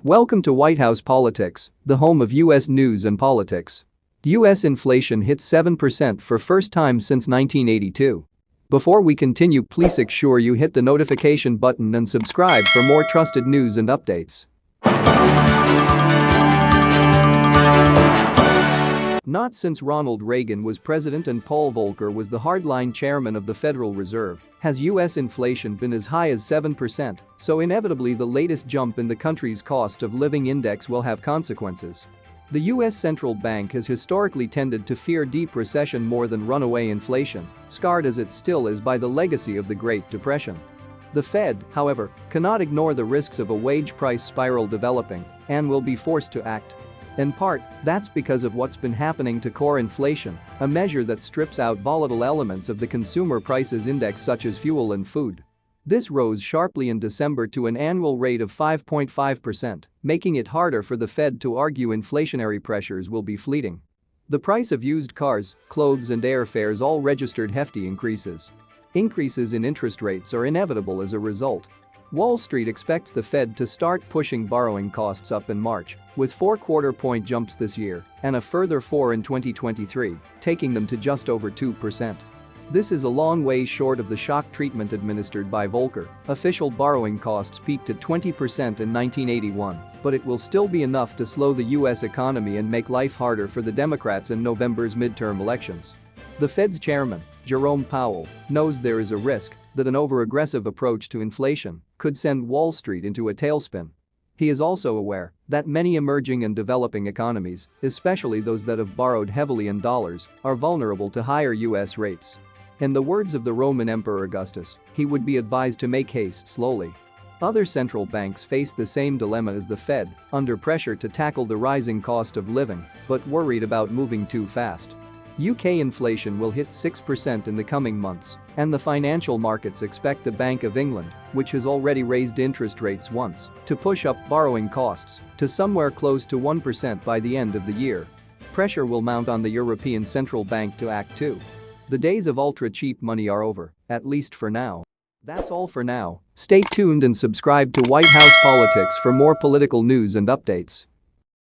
Welcome to White House Politics, the home of U.S. news and politics. U.S. inflation hit 7% for first time since 1982. Before we continue, please make sure you hit the notification button and subscribe for more trusted news and updates. Not since Ronald Reagan was president and Paul Volcker was the hardline chairman of the Federal Reserve has U.S. inflation been as high as 7%, so inevitably the latest jump in the country's cost of living index will have consequences. The U.S. central bank has historically tended to fear deep recession more than runaway inflation, scarred as it still is by the legacy of the Great Depression. The Fed, however, cannot ignore the risks of a wage price spiral developing and will be forced to act. In part, that's because of what's been happening to core inflation, a measure that strips out volatile elements of the consumer prices index such as fuel and food. This rose sharply in December to an annual rate of 5.5%, making it harder for the Fed to argue inflationary pressures will be fleeting. The price of used cars, clothes and airfares all registered hefty increases. Increases in interest rates are inevitable as a result. Wall Street expects the Fed to start pushing borrowing costs up in March, with 4 quarter-point jumps this year and a further 4 in 2023, taking them to just over 2%. This is a long way short of the shock treatment administered by Volcker. Official borrowing costs peaked at 20% in 1981, but it will still be enough to slow the U.S. economy and make life harder for the Democrats in November's midterm elections. The Fed's chairman, Jerome Powell, knows there is a risk that an over-aggressive approach to inflation could send Wall Street into a tailspin. He is also aware that many emerging and developing economies, especially those that have borrowed heavily in dollars, are vulnerable to higher U.S. rates. In the words of the Roman Emperor Augustus, he would be advised to make haste slowly. Other central banks face the same dilemma as the Fed, under pressure to tackle the rising cost of living, but worried about moving too fast. UK inflation will hit 6% in the coming months, and the financial markets expect the Bank of England, which has already raised interest rates once, to push up borrowing costs to somewhere close to 1% by the end of the year. Pressure will mount on the European Central Bank to act too. The days of ultra-cheap money are over, at least for now. That's all for now. Stay tuned and subscribe to White House Politics for more political news and updates.